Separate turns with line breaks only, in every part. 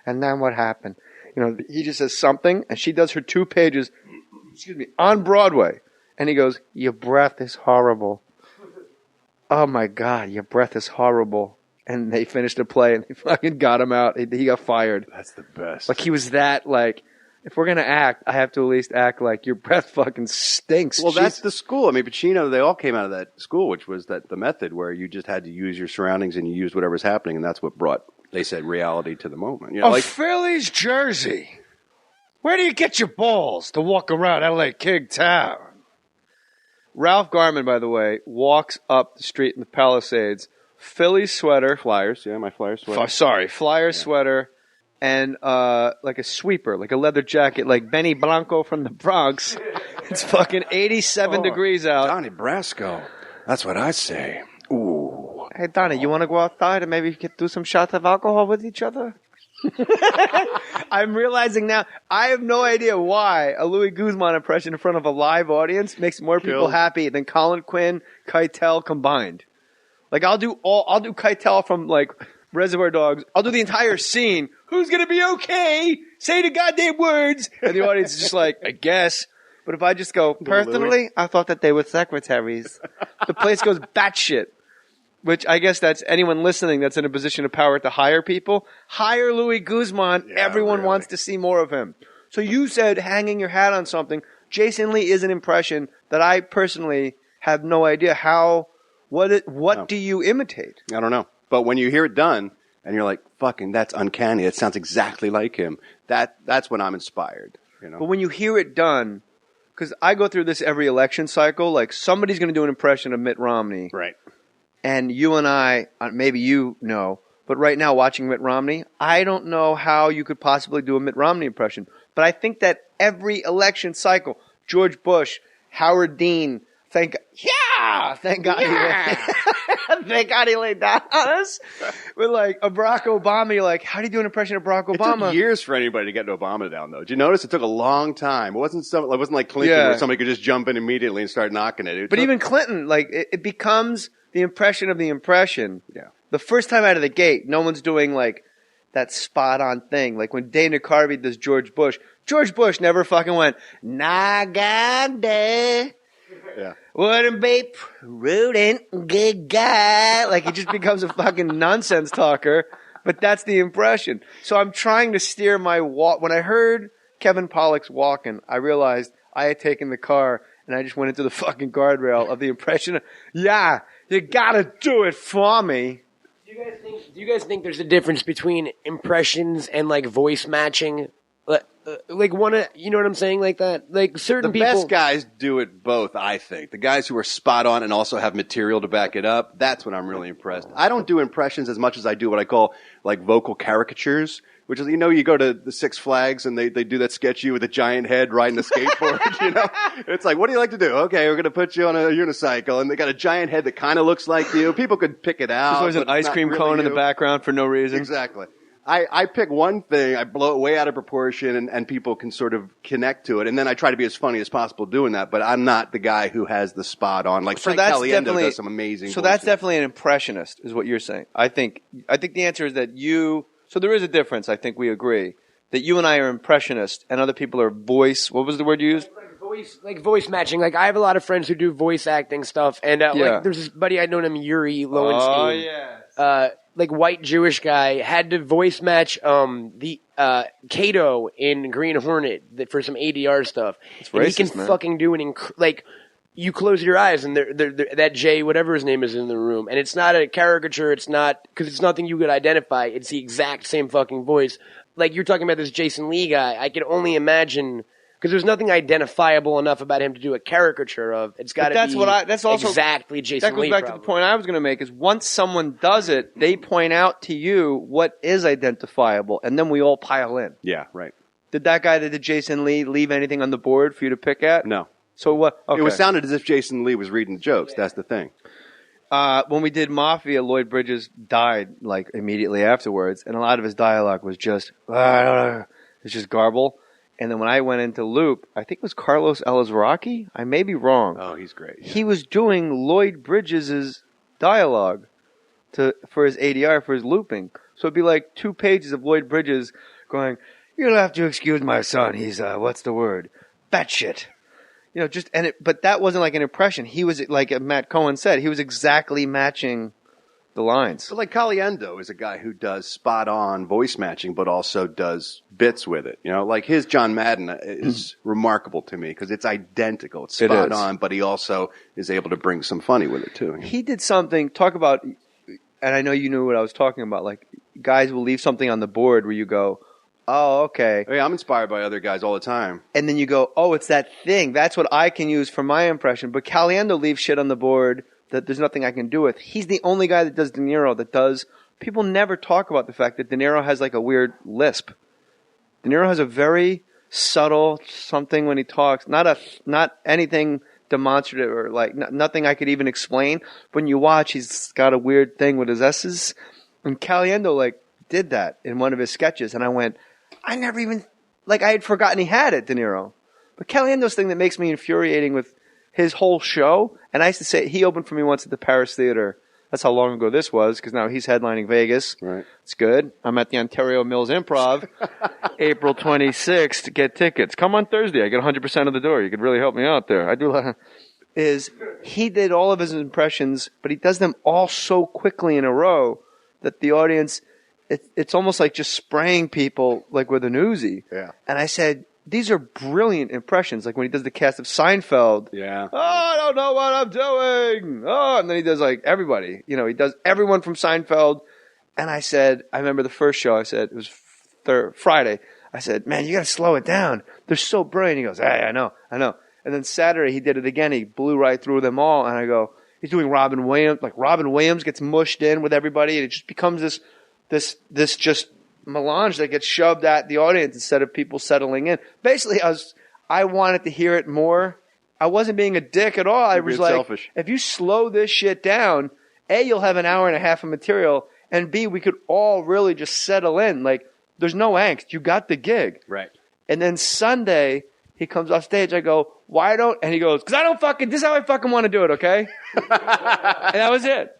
And then what happened? You know, he just says something, and she does her 2 pages, on Broadway. And he goes, your breath is horrible. Oh, my God, your breath is horrible. And they finished the play, and they fucking got him out. He got fired.
That's the best.
Like, he was that, like, if we're going to act, I have to at least act like your breath fucking stinks.
Well, that's the school. I mean, Pacino, they all came out of that school, which was the method where you just had to use your surroundings and you used whatever's happening, and that's what brought, they said, reality to the moment. You know, like
Philly's jersey. Where do you get your balls to walk around L.A. King Town? Ralph Garman, by the way, walks up the street in the Palisades, Philly sweater.
Flyers, yeah, my Flyers sweater.
Flyer sweater, and like a sweeper, like a leather jacket, like Benny Blanco from the Bronx. It's fucking 87 degrees out.
Donnie Brasco. That's what I say. Ooh.
Hey, Donnie, you want to go outside and maybe do some shots of alcohol with each other? I'm realizing now, I have no idea why a Louis Guzman impression in front of a live audience makes more people happy than Colin Quinn, Keitel combined. Like, I'll do Keitel from, like, Reservoir Dogs. I'll do the entire scene. Who's going to be okay? Say the goddamn words. And the audience is just like, I guess. But if I just go, personally, I thought that they were secretaries. The place goes batshit. Which I guess that's anyone listening that's in a position of power to hire people. Hire Louis Guzman. Yeah, everyone wants to see more of him. So you said hanging your hat on something. Jason Lee is an impression that I personally have no idea how. What do you imitate?
I don't know. But when you hear it done and you're like, fucking, that's uncanny. It sounds exactly like him. That's when I'm inspired. You know?
But when you hear it done, because I go through this every election cycle, like somebody's going to do an impression of Mitt Romney.
Right.
And you and I, maybe you know, but right now watching Mitt Romney, I don't know how you could possibly do a Mitt Romney impression. But I think that every election cycle, George Bush, Howard Dean, thank God thank God he laid down on us. With like a Barack Obama, you're like, how do you do an impression of Barack Obama?
It took years for anybody to get to Obama down, though. Did you notice it took a long time? It wasn't like Clinton where somebody could just jump in immediately and start knocking it.
But even Clinton, like it becomes the impression of the impression.
Yeah.
The first time out of the gate, no one's doing like that spot on thing. Like when Dana Carvey does George Bush never fucking went, Nagande.
Yeah.
Wouldn't be prudent, good guy. Like he just becomes a fucking nonsense talker. But that's the impression. So I'm trying to steer my walk. When I heard Kevin Pollak's walking, I realized I had taken the car and I just went into the fucking guardrail of the impression. Yeah, you gotta do it for me.
Do you guys think there's a difference between impressions and like voice matching? Like you know what I'm saying? Like that, like certain people.
The best guys do it both, I think. The guys who are spot on and also have material to back it up. That's when I'm really impressed. I don't do impressions as much as I do what I call like vocal caricatures, which is, you know, you go to the Six Flags and they do that sketch you with a giant head riding the skateboard, you know? It's like, what do you like to do? Okay, we're going to put you on a unicycle, and they got a giant head that kind of looks like you. People could pick it out.
There's always an ice cream cone in the background for no reason.
Exactly. I pick one thing, I blow it way out of proportion, and people can sort of connect to it. And then I try to be as funny as possible doing that, but I'm not the guy who has the spot on. Like Frank Caliendo does some amazing
So that's definitely an impressionist, is what you're saying. I think the answer is that so there is a difference, I think we agree, that you and I are impressionists and other people are voice, what was the word you used?
Like voice matching. Like I have a lot of friends who do voice acting stuff, and like there's this buddy I know named Yuri Lowenstein.
Oh, yeah.
Like white Jewish guy had to voice match the Kato in Green Hornet for some ADR stuff.
It's
and
racist,
he can fucking do like you close your eyes and that Jay whatever his name is in the room, and it's not a caricature. It's not because it's nothing you could identify. It's the exact same fucking voice. Like you're talking about this Jason Lee guy. I can only imagine. Because there's nothing identifiable enough about him to do a caricature of. It's got to be
that's also,
exactly Jason Lee.
That goes back to the point I was going to make, is once someone does it, they point out to you what is identifiable, and then we all pile in.
Yeah, right.
Did that guy that did Jason Lee leave anything on the board for you to pick at?
No.
So what? Okay.
It sounded as if Jason Lee was reading the jokes. Yeah. That's the thing.
When we did Mafia, Lloyd Bridges died like immediately afterwards, and a lot of his dialogue was just, it's just garble. And then when I went into Loop, I think it was Carlos Elizraki. I may be wrong.
Oh, he's great. Yeah.
He was doing Lloyd Bridges' dialogue for his ADR, for his looping. So it'd be like 2 pages of Lloyd Bridges going, "You'll have to excuse my son. He's what's the word? Batshit." You know, but that wasn't like an impression. He was like Matt Cohen said, he was exactly matching the lines.
But like Caliendo is a guy who does spot on voice matching, but also does bits with it. You know, like his John Madden is remarkable to me because it's identical. It's spot on, but he also is able to bring some funny with it too.
He did something, talk about, and I know you knew what I was talking about, like guys will leave something on the board where you go, oh, okay.
Oh, yeah, I'm inspired by other guys all the time.
And then you go, oh, it's that thing. That's what I can use for my impression. But Caliendo leaves shit on the board that there's nothing I can do with. He's the only guy that does De Niro that does. People never talk about the fact that De Niro has like a weird lisp. De Niro has a very subtle something when he talks, not anything demonstrative or like nothing I could even explain. When you watch, he's got a weird thing with his S's. And Caliendo like did that in one of his sketches, and I went, I never even I had forgotten he had it, De Niro. But Caliendo's thing that makes me infuriating with his whole show, and I used to say, he opened for me once at the Paris Theater. That's how long ago this was, because now he's headlining Vegas.
Right.
It's good. I'm at the Ontario Mills Improv, April 26th to get tickets. Come on Thursday. I get 100% of the door. You could really help me out there. I do a lot of... He did all of his impressions, but he does them all so quickly in a row that the audience, it's almost like just spraying people like with an Uzi.
Yeah.
And I said, these are brilliant impressions. Like when he does the cast of Seinfeld.
Yeah.
Oh, I don't know what I'm doing. Oh, and then he does like everybody. You know, he does everyone from Seinfeld. And I said, I remember the first show, I said, it was Friday. I said, man, you got to slow it down. They're so brilliant. He goes, hey, I know. And then Saturday he did it again. He blew right through them all. And I go, he's doing Robin Williams. Like Robin Williams gets mushed in with everybody. And it just becomes this just melange that gets shoved at the audience instead of people settling in. Basically, I wanted to hear it more. I wasn't being a dick at all. I was like,
selfish.
If you slow this shit down, A, you'll have an hour and a half of material, and B, we could all really just settle in. Like, there's no angst. You got the gig.
Right.
And then Sunday, he comes off stage. I go, why don't, and he goes, because I don't fucking, this is how I fucking want to do it, okay? And that was it.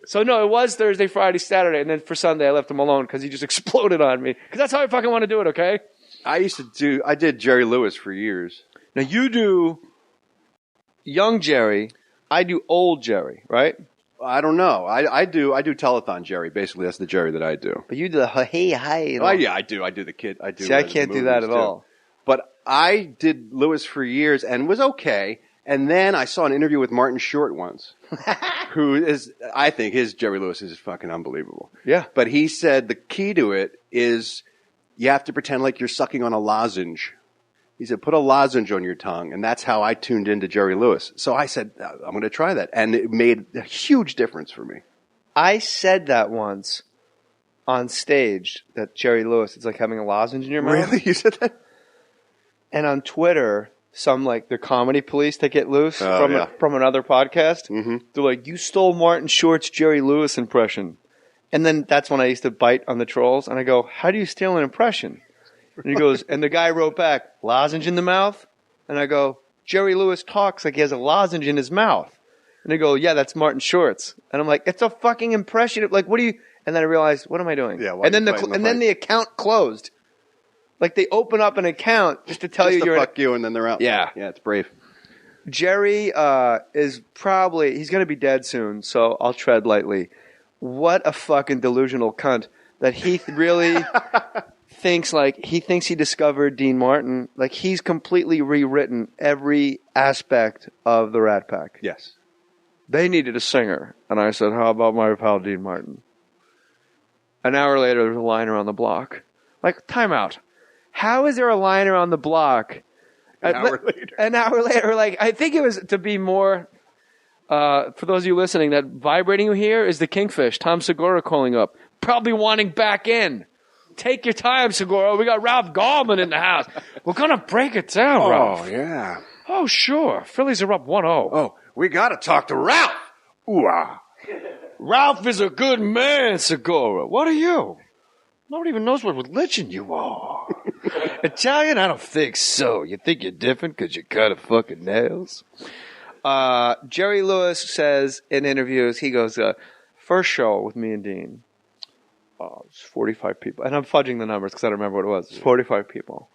So no, it was Thursday, Friday, Saturday, and then for Sunday I left him alone because he just exploded on me. Because that's how I fucking want to do it, okay?
I did Jerry Lewis for years.
Now you do young Jerry, I do old Jerry, right?
I don't know. I do telethon Jerry. Basically, that's the Jerry that I do.
But you do the hey, hi.
Oh yeah, I do. I do the kid. I do.
See, I can't do that at all.
But I did Lewis for years and was okay. And then I saw an interview with Martin Short once, who is, I think his Jerry Lewis is fucking unbelievable.
Yeah.
But he said the key to it is you have to pretend like you're sucking on a lozenge. He said, put a lozenge on your tongue. And that's how I tuned into Jerry Lewis. So I said, I'm going to try that. And it made a huge difference for me.
I said that once on stage, that Jerry Lewis, it's like having a lozenge in your mouth.
Really? You said that?
And on Twitter, some like the comedy police that get loose from another podcast. Mm-hmm. They're like, you stole Martin Short's Jerry Lewis impression. And then that's when I used to bite on the trolls. And I go, how do you steal an impression? And he goes, and the guy wrote back, lozenge in the mouth? And I go, Jerry Lewis talks like he has a lozenge in his mouth. And they go, yeah, that's Martin Short's. And I'm like, it's a fucking impression. Like, what do you... And then I realized, what am I doing?
Yeah,
and then the account closed. Like they open up an account just to tell you you're
fuck you, and then they're out.
Yeah,
yeah, it's brave.
Jerry is probably he's going to be dead soon, so I'll tread lightly. What a fucking delusional cunt that he really thinks he discovered Dean Martin. Like he's completely rewritten every aspect of the Rat Pack.
Yes,
they needed a singer, and I said, "How about my pal Dean Martin?" An hour later, there's a liner on the block. Like timeout. How is there a liner on the block?
An hour later.
Like, I think it was to be more, for those of you listening, that vibrating you hear is the Kingfish. Tom Segura calling up. Probably wanting back in. Take your time, Segura. We got Ralph Garman in the house. We're going to break it down, Ralph.
Oh, yeah.
Oh, sure. Phillies are up 1-0.
Oh, we got to talk to Ralph. Ooh-ah.
Ralph is a good man, Segura. What are you? Nobody even knows what religion you are. Italian? I don't think so. You think you're different because you cut a fucking nails? Jerry Lewis says in interviews, he goes, first show with me and Dean, it's 45 people. And I'm fudging the numbers because I don't remember what it was. It's 45 people.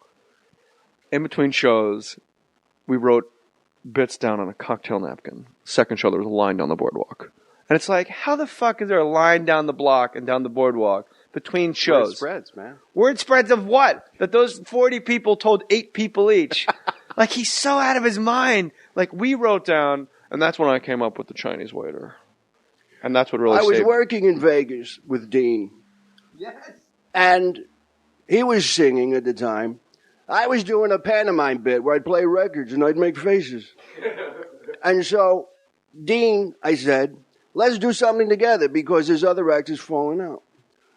In between shows, we wrote bits down on a cocktail napkin. Second show, there was a line down the boardwalk. And it's like, how the fuck is there a line down the block and down the boardwalk between shows?
Word spreads, man.
Word spreads of what? That those 40 people told 8 people each. Like, he's so out of his mind. Like, we wrote down, and that's when I came up with the Chinese waiter. And that's what really
I was
saved
working in Vegas with Dean.
Yes.
And he was singing at the time. I was doing a pantomime bit where I'd play records and I'd make faces. And so, Dean, I said, let's do something together because there's other actors falling out.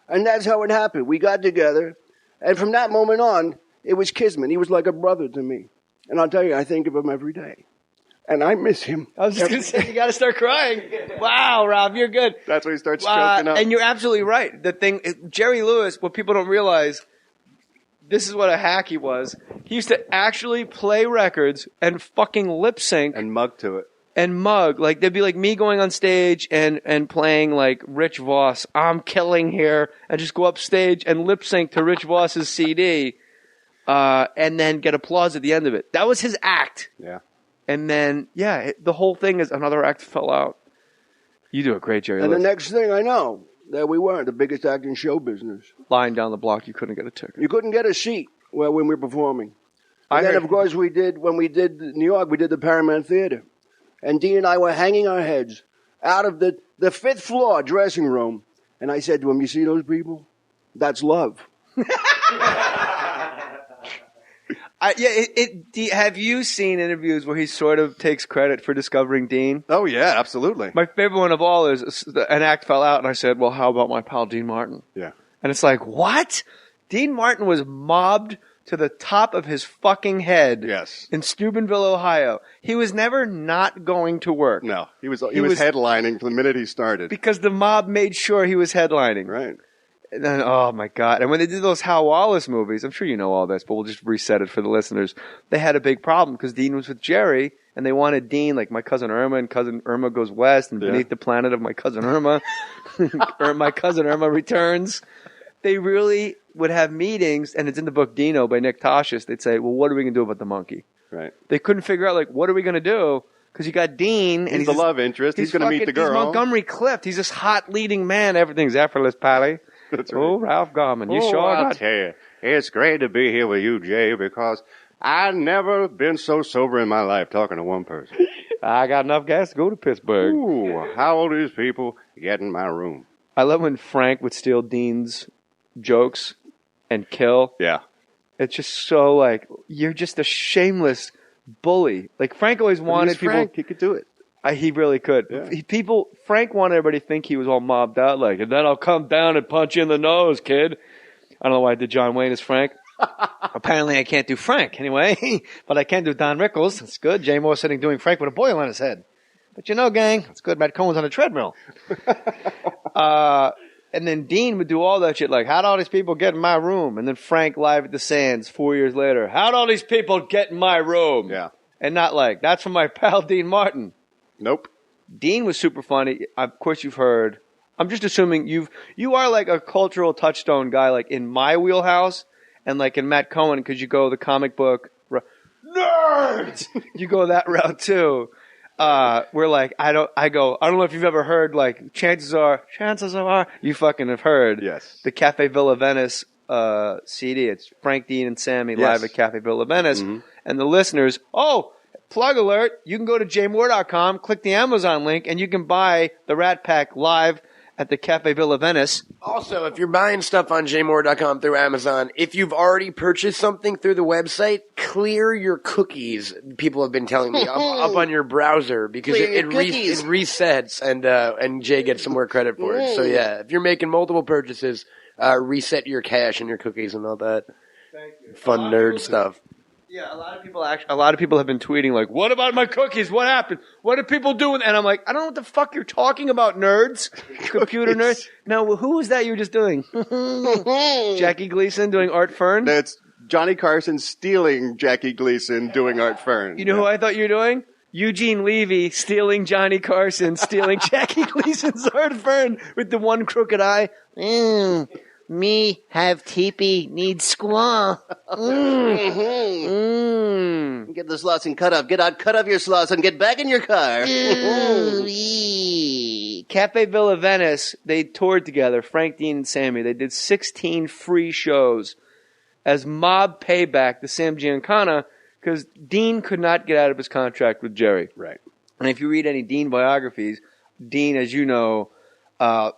And that's how it happened. We got together. And from that moment on, it was kismet. He was like a brother to me. And I'll tell you, I think of him every day. And I miss him.
I was just going to say, you got to start crying. Wow, Rob, you're good.
That's when he starts choking up.
And you're absolutely right. The thing, Jerry Lewis, what people don't realize, this is what a hack he was. He used to actually play records and fucking lip sync
And mug to it.
and mug. Like, there'd be like me going on stage and playing like Rich Voss, I'm killing here, and just go up stage and lip sync to Rich Voss's CD, and then get applause at the end of it. That was his act.
Yeah.
And then, the whole thing is another act fell out. You do a great Jerry
And the
Lewis.
next thing I know, there we were, the biggest act in show business.
Lying down the block, you couldn't get a ticket.
You couldn't get a seat when we were performing.
I
And then,
heard-
of course, when we did New York, we did the Paramount Theater. And Dee and I were hanging our heads out of the fifth floor dressing room. And I said to him, you see those people? That's love.
Have you seen interviews where he sort of takes credit for discovering Dean?
Oh, yeah, absolutely.
My favorite one of all is an act fell out, and I said, well, how about my pal Dean Martin?
Yeah.
And it's like, what? Dean Martin was mobbed to the top of his fucking head
Yes.
in Steubenville, Ohio. He was never not going to work.
No, he was
was-
headlining from the minute he started.
Because the mob made sure he was headlining.
Right.
And then, oh my God. And when they did those Hal Wallace movies, I'm sure you know all this, but we'll just reset it for the listeners. They had a big problem because Dean was with Jerry, and they wanted Dean, like My Cousin Irma, and Cousin Irma Goes West, and
Yeah.
Beneath the Planet of My Cousin Irma, or My Cousin Irma Returns. They really would have meetings, and it's in the book Dino by Nick Tosches. They'd say, well, what are we going to do about the monkey?
Right.
They couldn't figure out, like, what are we going to do? Because you got Dean, and
He's the
this-
love interest. He's going to meet the
He's
girl.
Montgomery Clift. He's this hot leading man. Everything's effortless, Pally.
That's right.
Oh, Ralph Garman. You sure
I'll
got
tell you, it's great to be here with you, Jay, because I've never been so sober in my life talking to one person.
I got enough gas to go to Pittsburgh.
Ooh, how old these people get in my room?
I love when Frank would steal Dean's jokes and kill.
Yeah.
It's just so like, you're just a shameless bully. Like, Frank always wanted
He's
people.
Frank. He could do it.
He really could.
Yeah.
Frank wanted everybody to think he was all mobbed out, like, and then I'll come down and punch you in the nose, kid. I don't know why I did John Wayne as Frank. Apparently I can't do Frank anyway, but I can do Don Rickles. That's good. Jay Moore sitting doing Frank with a boil on his head. But you know, gang, it's good. Matt Cohen's on a treadmill. And then Dean would do all that shit, like, how'd all these people get in my room? And then Frank live at the Sands 4 years later, how'd all these people get in my room?
Yeah.
And not like, that's from my pal Dean Martin.
Nope.
Dean was super funny. Of course, you've heard. I'm just assuming you are like a cultural touchstone guy, like in my wheelhouse, and like in Matt Cohen, because you go the comic book nerds. You go that route too. We're like, I don't know if you've ever heard, like, chances are you fucking have heard.
Yes.
The Cafe Villa Venice CD. It's Frank, Dean, and Sammy
Yes.
live at Cafe Villa Venice, and the listeners. Plug alert, you can go to jmoore.com, click the Amazon link, and you can buy the Rat Pack live at the Cafe Villa Venice.
Also, if you're buying stuff on jmoore.com through Amazon, if you've already purchased something through the website, clear your cookies. People have been telling me up on your browser because
Clear
it
your cookies.
resets and Jay gets some more credit for it. So yeah, if you're making multiple purchases, reset your cache and your cookies and all that fun nerd stuff.
Yeah, a lot of people have been tweeting like, "What about my cookies? What happened? What did people do?" And I'm like, "I don't know what the fuck you're talking about, nerds, computer nerds." Now, who was that you were just doing? Jackie Gleason doing Art Fern.
That's Johnny Carson stealing Jackie Gleason doing Art Fern.
You know who I thought you were doing? Eugene Levy stealing Johnny Carson, stealing Jackie Gleason's heartburn with the one crooked eye. Me have teepee, need squaw.
Get the slots and cut up. Get out, cut up your slots and get back in your car.
Cafe Villa Venice, they toured together, Frank, Dean, and Sammy. They did 16 free shows as mob payback to Sam Giancana because Dean could not get out of his contract with Jerry.
Right.
And if you read any Dean biographies, Dean, as you know,